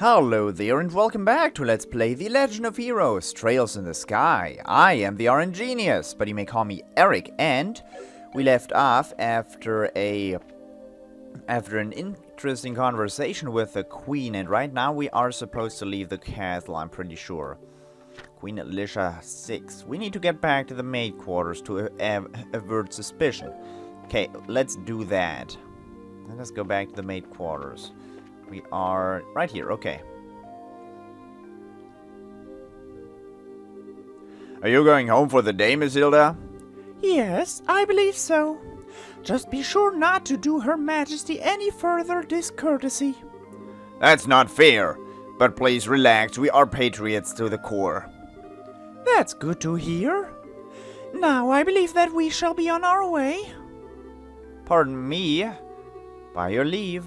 Hello there and welcome back to Let's Play The Legend of Heroes, Trails in the Sky. I am the RN Genius, but you may call me Eric, and we left off after an interesting conversation with the Queen, and right now we are supposed to leave the castle, I'm pretty sure. Queen Alicia 6. We need to get back to the maid quarters to avert suspicion. Okay, let's do that. Let's go back to the maid quarters. We are right here, okay. Are you going home for the day, Miss Hilda? Yes, I believe so. Just be sure not to do Her Majesty any further discourtesy. That's not fair, but please relax, we are patriots to the core. That's good to hear. Now I believe that we shall be on our way. Pardon me, by your leave.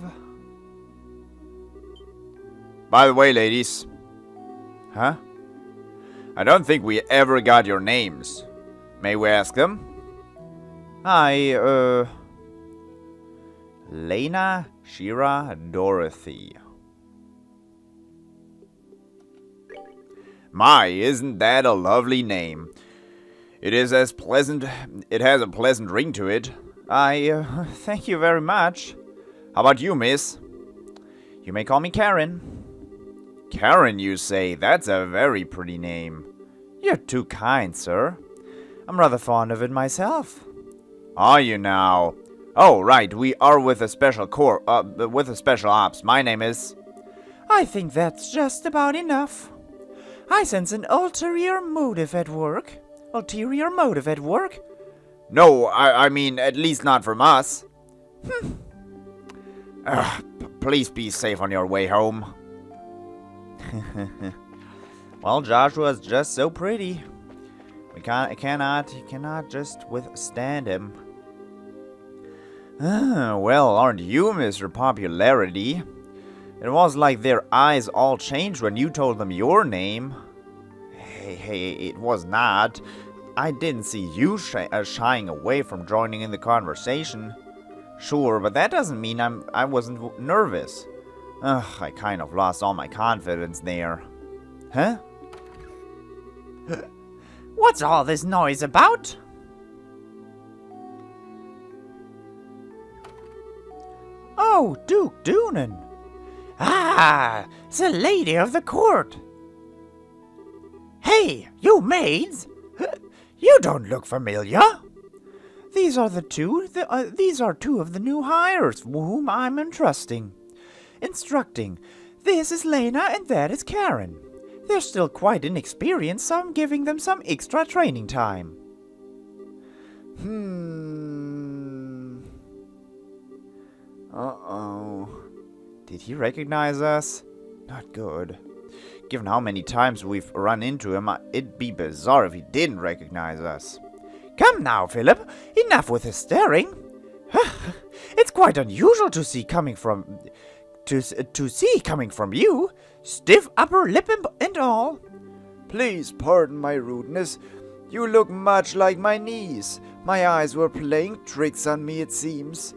By the way, ladies. Huh? I don't think we ever got your names. May we ask them? Hi, Lena, Shira, Dorothy. My, isn't that a lovely name? It has a pleasant ring to it. Thank you very much. How about you, miss? You may call me Karen. Karen, you say? That's a very pretty name. You're too kind, sir. I'm rather fond of it myself. Are you now? Oh, right, we are with a special ops. My name is... I think that's just about enough. I sense an ulterior motive at work. Ulterior motive at work? No, I mean, at least not from us. Please be safe on your way home. Well, Joshua's just so pretty. We cannot just withstand him. Well, aren't you, Mr. Popularity? It was like their eyes all changed when you told them your name. Hey, it was not. I didn't see you shying away from joining in the conversation. Sure, but that doesn't mean I wasn't nervous. I kind of lost all my confidence there. Huh? What's all this noise about? Oh, Duke Doonan. Ah, the lady of the court. Hey, you maids! You don't look familiar. These are two of the new hires whom I'm instructing. This is Lena and that is Karen. They're still quite inexperienced, so I'm giving them some extra training time. Uh-oh. Did he recognize us? Not good. Given how many times we've run into him, it'd be bizarre if he didn't recognize us. Come now, Philip. Enough with his staring. It's quite unusual to see coming from you. Stiff upper lip and all. Please pardon my rudeness. You look much like my niece. My eyes were playing tricks on me, it seems.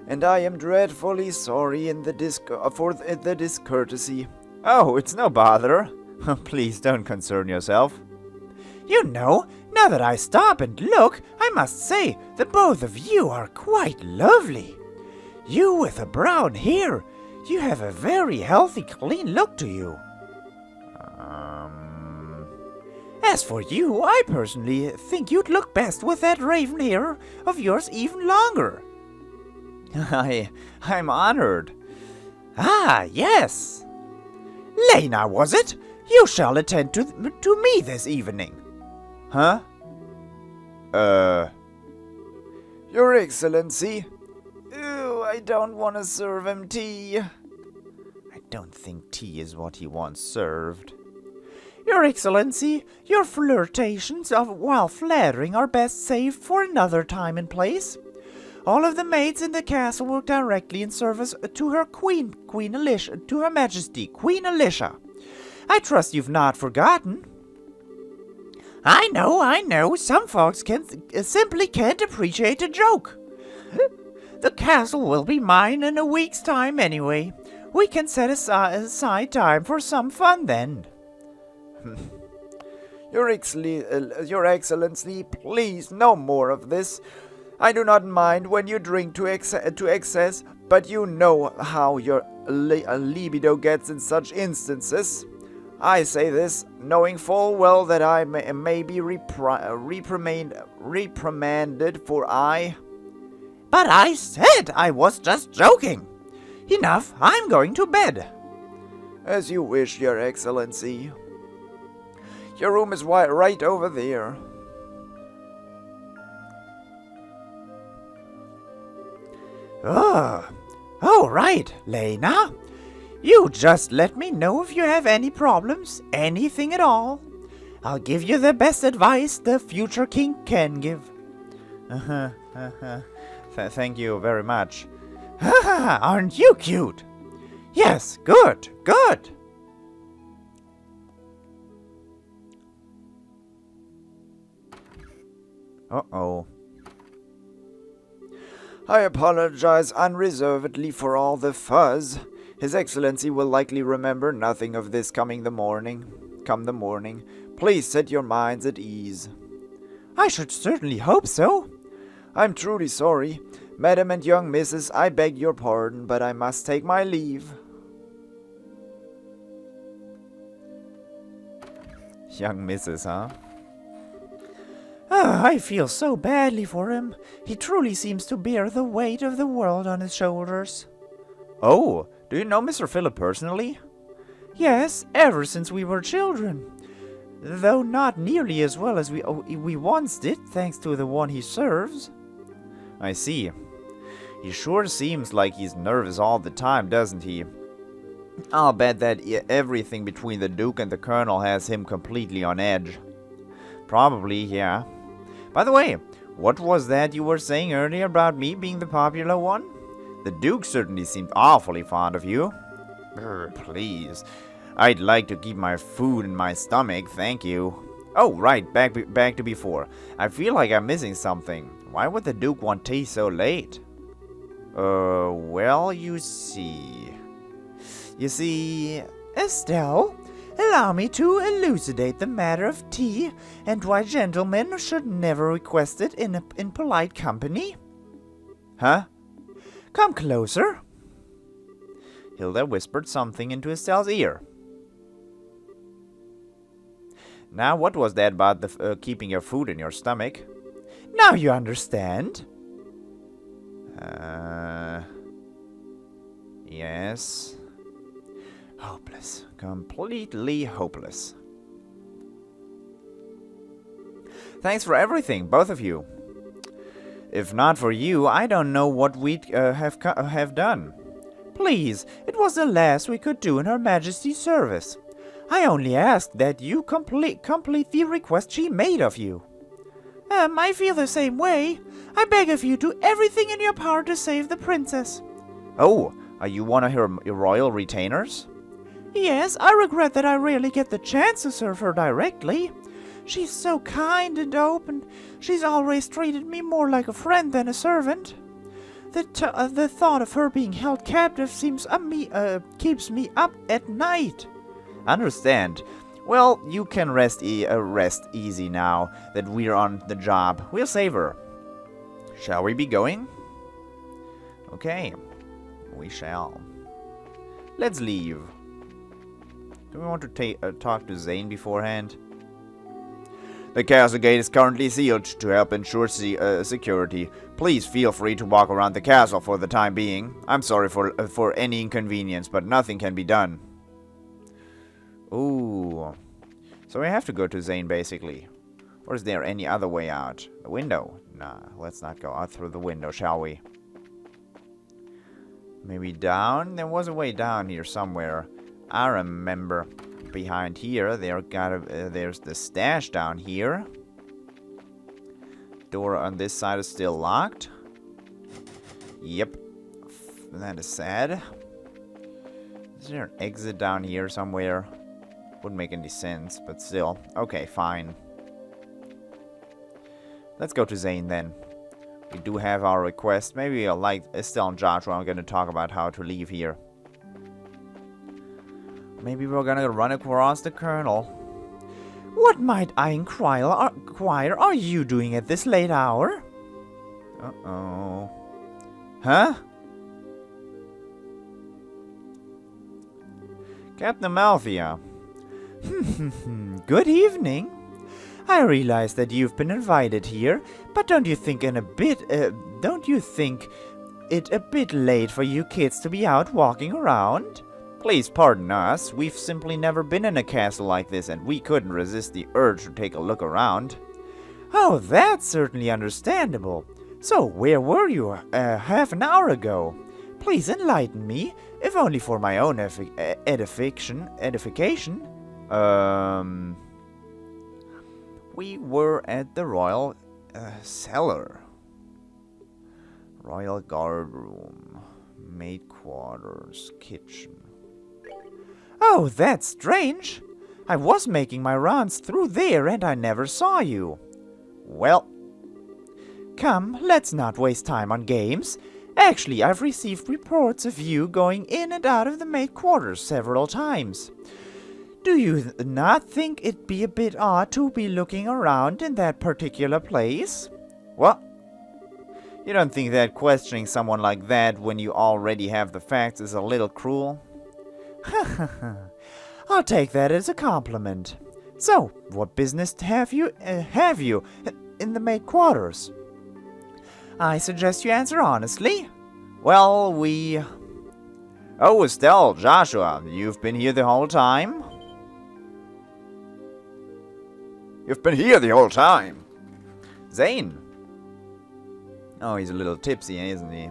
And I am dreadfully sorry for the discourtesy. Oh, it's no bother. Please don't concern yourself. You know, now that I stop and look, I must say that both of you are quite lovely. You with the brown hair, you have a very healthy, clean look to you. As for you, I personally think you'd look best with that raven hair of yours even longer. I'm honored. Ah, yes. Lena, was it? You shall attend to me this evening. Huh? Your Excellency. Ew, I don't want to serve him tea. I don't think tea is what he wants served. Your Excellency, your flirtations while flattering are best saved for another time and place. All of the maids in the castle work directly in service to her Queen Alicia, to Her Majesty, Queen Alicia. I trust you've not forgotten. I know, some folks simply can't appreciate a joke. The castle will be mine in a week's time anyway. We can set aside time for some fun then. Your Excellency, please, no more of this. I do not mind when you drink to excess, but you know how your libido gets in such instances. I say this, knowing full well that I may be reprimanded for But I said I was just joking. Enough, I'm going to bed. As you wish, Your Excellency. Your room is right over there. Oh, right, Lena. You just let me know if you have any problems, anything at all. I'll give you the best advice the future king can give. Thank you very much. Aren't you cute? Yes, good. Uh-oh. I apologize unreservedly for all the fuzz. His Excellency will likely remember nothing of this come the morning. Please set your minds at ease. I should certainly hope so. I'm truly sorry. Madam and young Mrs., I beg your pardon, but I must take my leave. Young Mrs., huh? I feel so badly for him. He truly seems to bear the weight of the world on his shoulders. Oh, do you know Mr. Philip personally? Yes, ever since we were children. Though not nearly as well as we once did, thanks to the one he serves. I see. He sure seems like he's nervous all the time, doesn't he? I'll bet that everything between the Duke and the Colonel has him completely on edge. Probably, yeah. By the way, what was that you were saying earlier about me being the popular one? The Duke certainly seemed awfully fond of you. Please. I'd like to keep my food in my stomach, thank you. Oh, right, back to before. I feel like I'm missing something. Why would the Duke want tea so late? Well, you see... Estelle, allow me to elucidate the matter of tea and why gentlemen should never request it in polite company. Huh? Come closer. Hilda whispered something into Estelle's ear. Now, what was that about the keeping your food in your stomach? Now you understand. Yes. Hopeless. Completely hopeless. Thanks for everything, both of you. If not for you, I don't know what we'd have done. Please, it was the last we could do in Her Majesty's service. I only asked that you complete the request she made of you. I feel the same way. I beg of you, do everything in your power to save the princess. Oh, are you one of her royal retainers? Yes, I regret that I rarely get the chance to serve her directly. She's so kind and open. She's always treated me more like a friend than a servant. The thought of her being held captive keeps me up at night. Understand. Well, you can rest easy now that we're on the job. We'll save her. Shall we be going? Okay, we shall. Let's leave. Do we want to talk to Zane beforehand? The castle gate is currently sealed to help ensure security. Please feel free to walk around the castle for the time being. I'm sorry for any inconvenience, but nothing can be done. Ooh. So we have to go to Zane, basically. Or is there any other way out? The window? Nah, let's not go out through the window, shall we? Maybe down? There was a way down here somewhere. I remember. Behind here, there's the stash down here. Door on this side is still locked. Yep. That is sad. Is there an exit down here somewhere? Wouldn't make any sense, but still. Okay, fine. Let's go to Zane then. We do have our request. Maybe like Estelle and Joshua are going to talk about how to leave here. Maybe we're gonna run across the Colonel. What might I inquire are you doing at this late hour? Uh-oh. Huh? Captain Malthea. Good evening. I realize that you've been invited here, but don't you think it a bit late for you kids to be out walking around? Please pardon us. We've simply never been in a castle like this, and we couldn't resist the urge to take a look around. Oh, that's certainly understandable. So, where were you half an hour ago? Please enlighten me, if only for my own edification. We were at the royal cellar. Royal guard room. Maid quarters. Kitchen. Oh, that's strange. I was making my rounds through there and I never saw you. Well, come, let's not waste time on games. Actually, I've received reports of you going in and out of the maid quarters several times. Do you not think it'd be a bit odd to be looking around in that particular place? What? You don't think that questioning someone like that when you already have the facts is a little cruel? I'll take that as a compliment. So, what business have you in the maid quarters? I suggest you answer honestly. Well, Oh, Estelle, Joshua, you've been here the whole time? You've been here the whole time. Zane. Oh, he's a little tipsy, isn't he?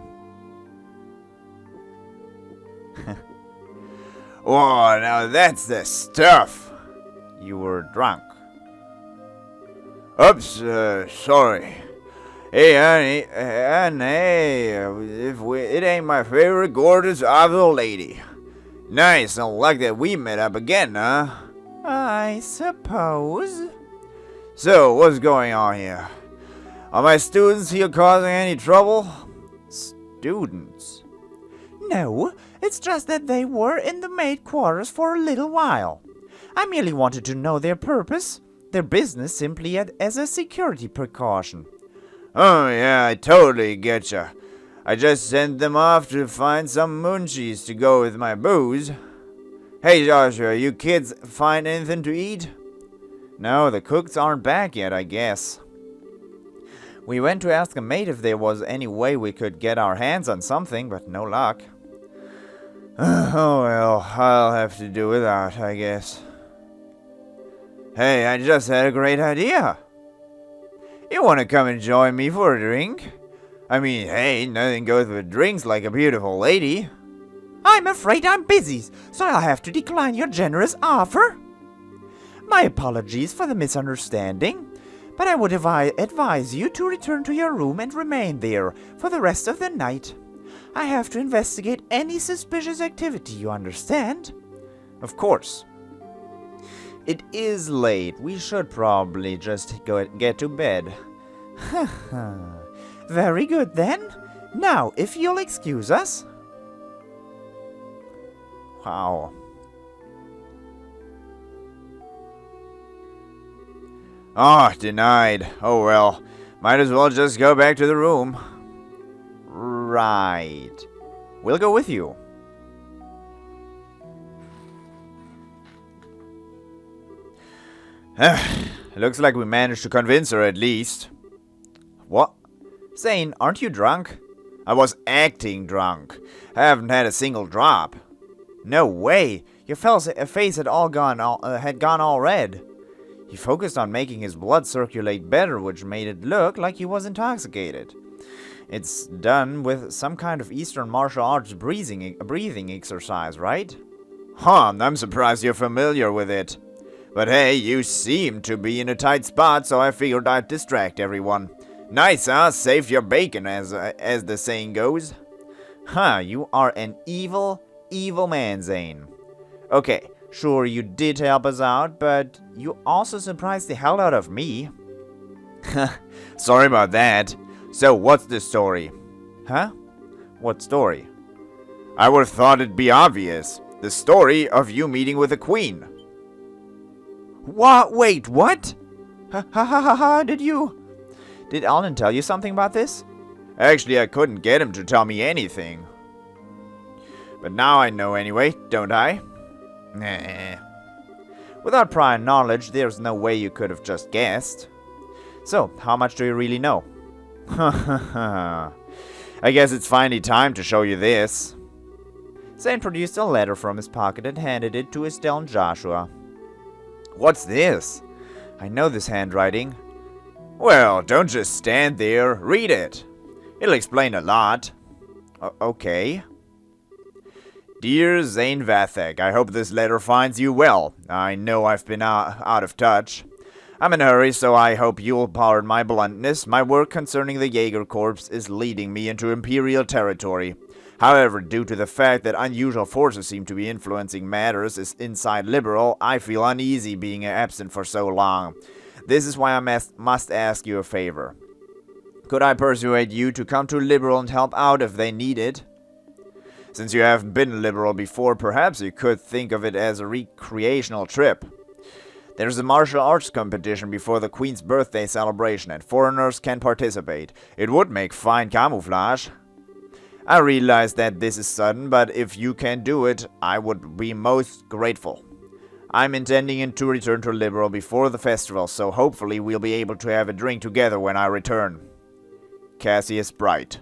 Oh, now that's the stuff. You were drunk. Oops, sorry. Hey, honey, it ain't my favorite gorgeous Avil lady. Nice, and like that we met up again, huh? I suppose. So, what's going on here? Are my students here causing any trouble? Students? No, it's just that they were in the maid quarters for a little while. I merely wanted to know their purpose, their business simply as a security precaution. Oh yeah, I totally getcha. I just sent them off to find some munchies to go with my booze. Hey Joshua, you kids find anything to eat? No, the cooks aren't back yet, I guess. We went to ask a maid if there was any way we could get our hands on something, but no luck. Oh well, I'll have to do without, I guess. Hey, I just had a great idea. You want to come and join me for a drink? I mean, hey, nothing goes with drinks like a beautiful lady. I'm afraid I'm busy, so I'll have to decline your generous offer. My apologies for the misunderstanding, but I would advise you to return to your room and remain there for the rest of the night. I have to investigate any suspicious activity, you understand? Of course. It is late. We should probably just get to bed. Very good then. Now, if you'll excuse us. Wow. Ah, denied. Oh well. Might as well just go back to the room. Right. We'll go with you. Looks like we managed to convince her at least. What? Zane, aren't you drunk? I was acting drunk. I haven't had a single drop. No way. Your face had gone all red. He focused on making his blood circulate better, which made it look like he was intoxicated. It's done with some kind of Eastern martial arts breathing exercise, right? Huh, I'm surprised you're familiar with it. But hey, you seem to be in a tight spot, so I figured I'd distract everyone. Nice, huh? Saved your bacon, as the saying goes. Huh, you are an evil, evil man, Zane. Okay, sure you did help us out, but you also surprised the hell out of me. Sorry about that. So, what's the story? Huh? What story? I would have thought it'd be obvious. The story of you meeting with the Queen. What? Wait, what? Did Alden tell you something about this? Actually, I couldn't get him to tell me anything. But now I know anyway, don't I? Nah. Without prior knowledge, there's no way you could have just guessed. So, how much do you really know? I guess it's finally time to show you this. Zane produced a letter from his pocket and handed it to Estelle and Joshua. What's this? I know this handwriting. Well, don't just stand there. Read it. It'll explain a lot. Okay. Dear Zane Vathek, I hope this letter finds you well. I know I've been out of touch. I'm in a hurry, so I hope you'll pardon my bluntness. My work concerning the Jaeger Corps is leading me into Imperial territory. However, due to the fact that unusual forces seem to be influencing matters inside Liberal, I feel uneasy being absent for so long. This is why I must ask you a favor. Could I persuade you to come to Liberal and help out if they need it? Since you haven't been Liberal before, perhaps you could think of it as a recreational trip. There's a martial arts competition before the Queen's birthday celebration, and foreigners can participate. It would make fine camouflage. I realize that this is sudden, but if you can do it, I would be most grateful. I'm intending to return to Liberal before the festival, so hopefully we'll be able to have a drink together when I return. Cassius Bright.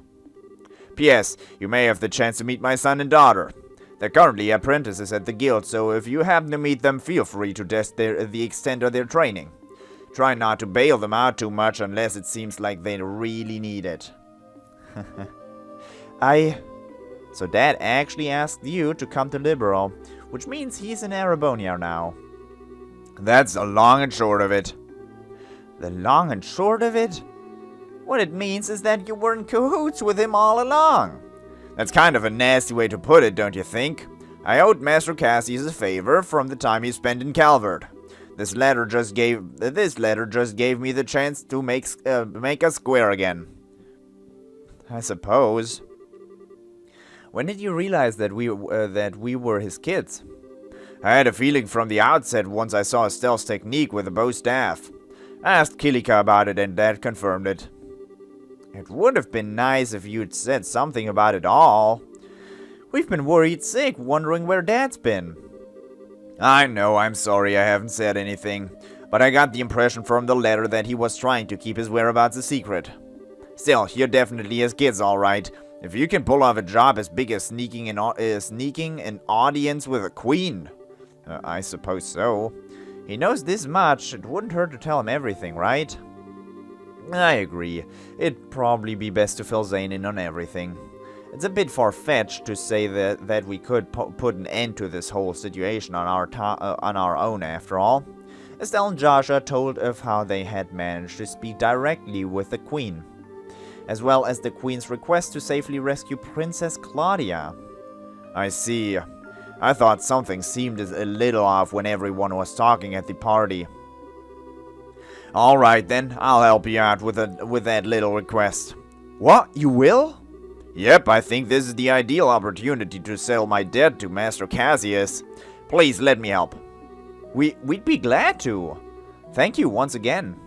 P.S. You may have the chance to meet my son and daughter. They're currently apprentices at the guild, so if you happen to meet them, feel free to test the extent of their training. Try not to bail them out too much unless it seems like they really need it. So Dad actually asked you to come to Liberal, which means he's in Arabonia now. That's the long and short of it. The long and short of it? What it means is that you were in cahoots with him all along. That's kind of a nasty way to put it, don't you think? I owed Master Cassius a favor from the time he spent in Calvert. This letter just gave me the chance to make us square again. I suppose. When did you realize that we were his kids? I had a feeling from the outset once I saw Estelle's technique with the bow staff. I asked Ckeck about it, and that confirmed it. It would have been nice if you'd said something about it all. We've been worried sick, wondering where Dad's been. I know, I'm sorry I haven't said anything, but I got the impression from the letter that he was trying to keep his whereabouts a secret. Still, you're definitely his kids, alright. If you can pull off a job as big as sneaking an audience with a queen. I suppose so. He knows this much, it wouldn't hurt to tell him everything, right? I agree. It'd probably be best to fill Zane in on everything. It's a bit far-fetched to say that we could put an end to this whole situation on our own, after all. Estelle and Joshua told of how they had managed to speak directly with the Queen, as well as the Queen's request to safely rescue Princess Claudia. I see. I thought something seemed a little off when everyone was talking at the party. Alright then, I'll help you out with that little request. What? You will? Yep, I think this is the ideal opportunity to settle my debt to Master Cassius. Please let me help. We'd be glad to. Thank you once again.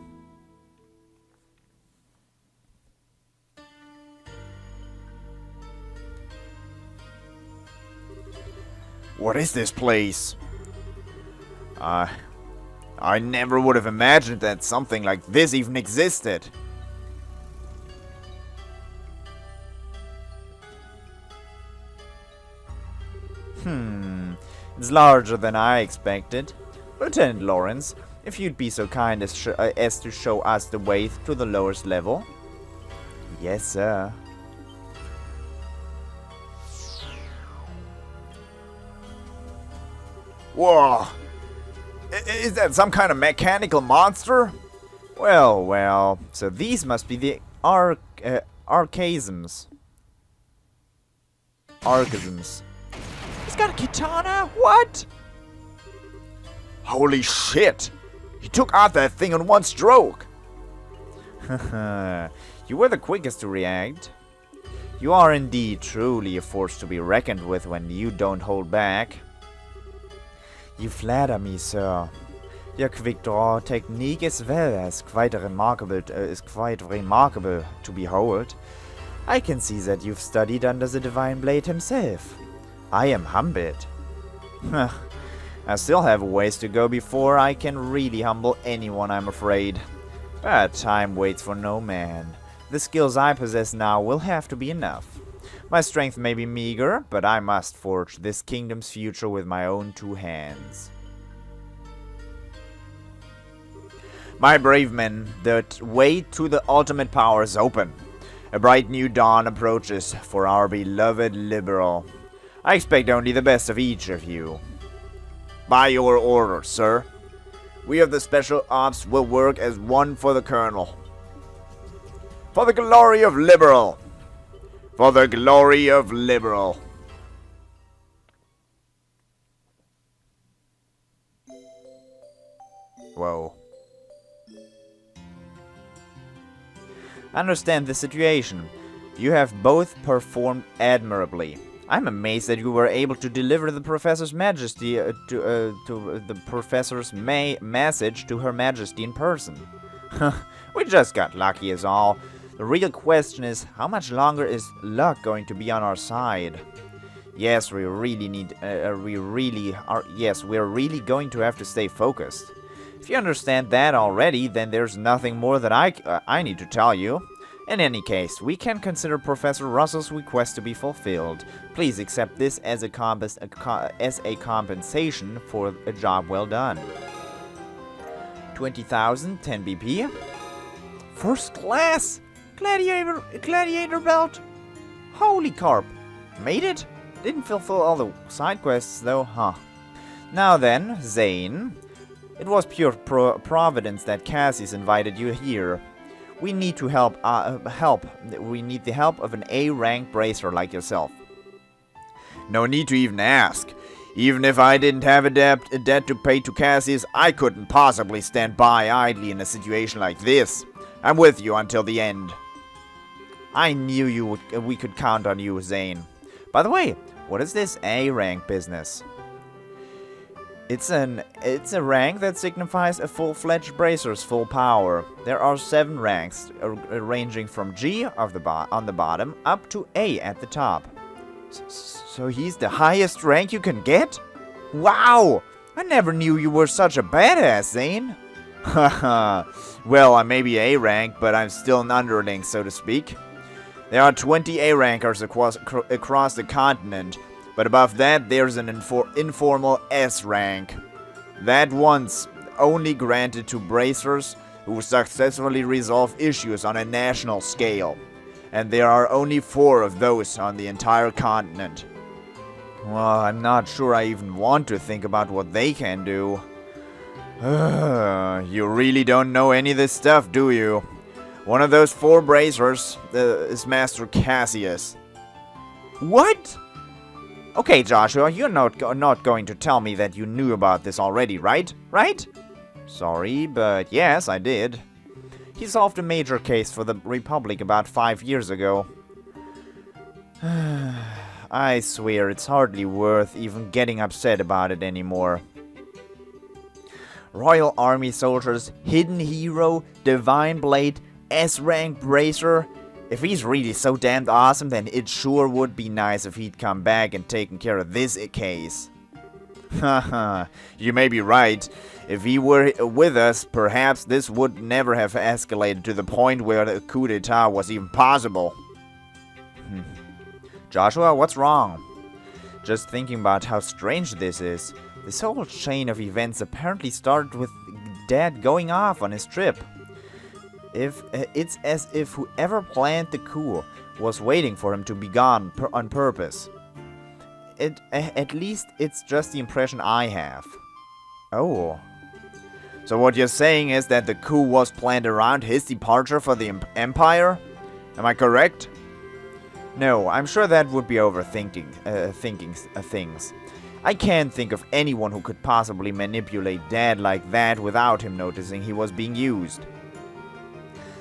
What is this place? I never would have imagined that something like this even existed. It's larger than I expected. Lieutenant Lawrence, if you'd be so kind as to show us the way to the lowest level. Yes, sir. Whoa! Is that some kind of mechanical monster? Well, so these must be the archasms. Archasms. He's got a katana? What? Holy shit! He took out that thing in one stroke! You were the quickest to react. You are indeed truly a force to be reckoned with when you don't hold back. You flatter me, sir. Your quick draw technique as well is quite remarkable to behold. I can see that you've studied under the Divine Blade himself. I am humbled. I still have a ways to go before I can really humble anyone, I'm afraid. But time waits for no man. The skills I possess now will have to be enough. My strength may be meager, but I must forge this kingdom's future with my own 2 hands. My brave men, the way to the ultimate power is open. A bright new dawn approaches for our beloved Liberal. I expect only the best of each of you. By your order, sir. We of the Special Ops will work as one for the Colonel. For the glory of Liberal! For the glory of Liberal! Whoa. Understand the situation. You have both performed admirably. I'm amazed that you were able to deliver the Professor's Majesty message to Her Majesty in person. We just got lucky is all. The real question is, how much longer is luck going to be on our side? Yes, we're really going to have to stay focused. If you understand that already, then there's nothing more that I need to tell you. In any case, we can consider Professor Russell's request to be fulfilled. Please accept this as a compensation for a job well done. 20,000, 10 BP. First class! Gladiator belt! Holy carp! Made it? Didn't fulfill all the side quests though, huh? Now then, Zane. It was pure providence that Cassius invited you here. We need to We need the help of an A-rank bracer like yourself. No need to even ask. Even if I didn't have a debt to pay to Cassius, I couldn't possibly stand by idly in a situation like this. I'm with you until the end. I knew we could count on you, Zane. By the way, what is this A-rank business? It's a rank that signifies a full-fledged bracer's full power. There are 7 ranks, ranging from G on the bottom up to A at the top. So he's the highest rank you can get? Wow! I never knew you were such a badass, Zane. Haha. Well, I may be A rank, but I'm still an underling, so to speak. There are 20 A rankers across the continent. But above that, there's an informal S rank. That one's only granted to bracers who successfully resolve issues on a national scale. And there are only 4 of those on the entire continent. Well, I'm not sure I even want to think about what they can do. You really don't know any of this stuff, do you? One of those 4 bracers is Master Cassius. What? Okay, Joshua, you're not going to tell me that you knew about this already, right? Right? Sorry, but yes, I did. He solved a major case for the Republic about 5 years ago. I swear it's hardly worth even getting upset about it anymore. Royal Army soldiers, hidden hero, divine blade, S-rank bracer. If he's really so damned awesome, then it sure would be nice if he'd come back and taken care of this case. Haha, you may be right. If he were with us, perhaps this would never have escalated to the point where the coup d'etat was even possible. Joshua, what's wrong? Just thinking about how strange this is. This whole chain of events apparently started with Dad going off on his trip. It's as if whoever planned the coup was waiting for him to be gone on purpose. At least it's just the impression I have. Oh. So what you're saying is that the coup was planned around his departure for the Empire? Am I correct? No, I'm sure that would be overthinking things. I can't think of anyone who could possibly manipulate Dad like that without him noticing he was being used.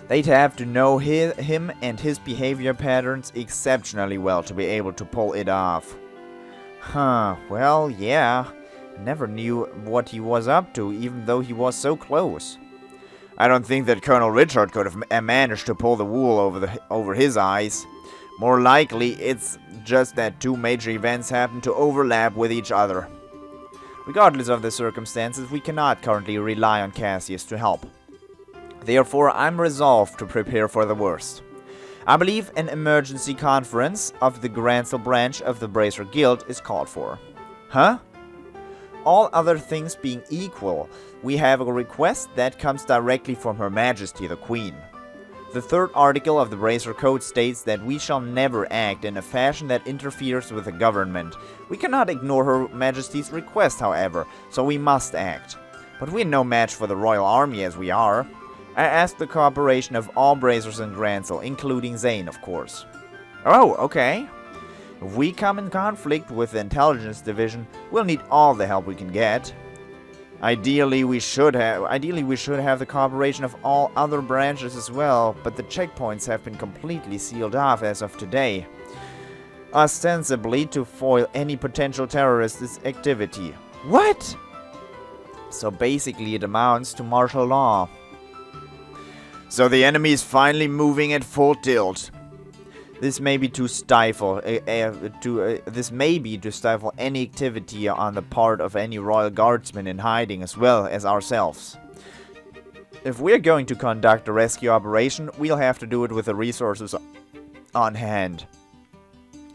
They'd have to know him and his behavior patterns exceptionally well to be able to pull it off. Huh, well, yeah. Never knew what he was up to, even though he was so close. I don't think that Colonel Richard could have managed to pull the wool over his eyes. More likely, it's just that two major events happen to overlap with each other. Regardless of the circumstances, we cannot currently rely on Cassius to help. Therefore, I'm resolved to prepare for the worst. I believe an emergency conference of the Grancel branch of the Bracer Guild is called for. Huh? All other things being equal, we have a request that comes directly from Her Majesty the Queen. The third article of the Bracer Code states that we shall never act in a fashion that interferes with the government. We cannot ignore Her Majesty's request, however, so we must act. But we're no match for the Royal Army as we are. I ask the cooperation of all Bracers in Grancel, including Zane, of course. Oh, okay. If we come in conflict with the Intelligence Division, we'll need all the help we can get. Ideally, we should have the cooperation of all other branches as well, but the checkpoints have been completely sealed off as of today. Ostensibly to foil any potential terrorist activity. What? So basically it amounts to martial law. So the enemy is finally moving at full tilt. This may be to stifle any activity on the part of any royal guardsmen in hiding as well as ourselves. If we're going to conduct a rescue operation, we'll have to do it with the resources on hand.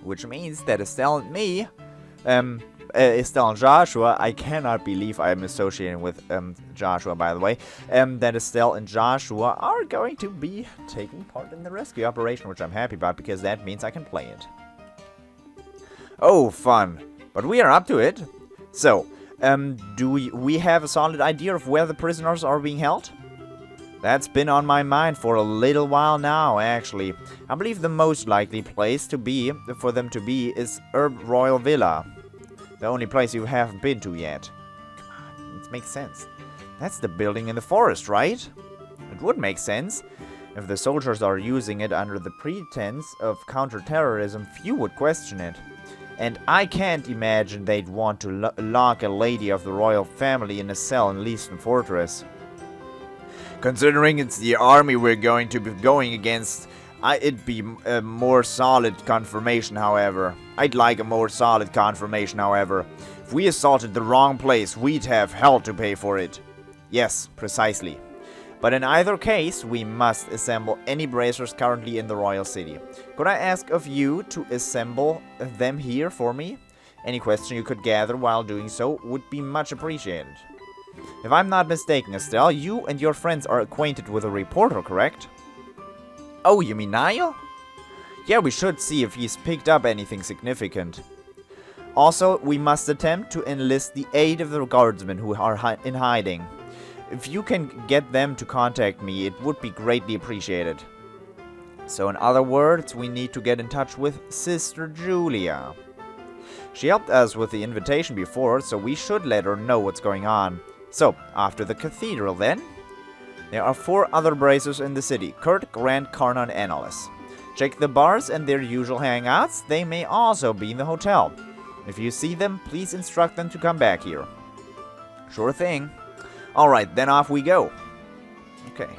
Which means that Estelle and me, Estelle and Joshua, I cannot believe I am associating with Joshua, by the way, that Estelle and Joshua are going to be taking part in the rescue operation, which I'm happy about because that means I can play it. Oh, fun. But we are up to it. So, do we have a solid idea of where the prisoners are being held? That's been on my mind for a little while now, actually. I believe the most likely place for them to be is Herb Royal Villa. The only place you haven't been to yet. Come on, it makes sense. That's the building in the forest, right? It would make sense. If the soldiers are using it under the pretense of counter-terrorism, few would question it. And I can't imagine they'd want to lock a lady of the royal family in a cell in Leeston Fortress. Considering it's the army we're going to be going against, it'd be a more solid confirmation, however. I'd like a more solid confirmation, however. If we assaulted the wrong place, we'd have hell to pay for it. Yes, precisely. But in either case, we must assemble any bracers currently in the royal city. Could I ask of you to assemble them here for me? Any question you could gather while doing so would be much appreciated. If I'm not mistaken, Estelle, you and your friends are acquainted with a reporter, correct? Oh, you mean Niall? Yeah, we should see if he's picked up anything significant. Also, we must attempt to enlist the aid of the guardsmen who are in hiding. If you can get them to contact me, it would be greatly appreciated. So in other words, we need to get in touch with Sister Julia. She helped us with the invitation before, so we should let her know what's going on. So, after the cathedral then, there are 4 other bracers in the city: Kurt, Grant, Karna, and Annalise. Check the bars and their usual hangouts. They may also be in the hotel. If you see them, please instruct them to come back here. Sure thing. Alright, then off we go. Okay.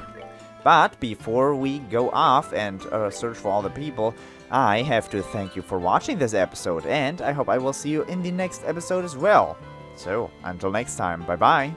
But before we go off and search for all the people, I have to thank you for watching this episode, and I hope I will see you in the next episode as well. So, until next time, bye-bye.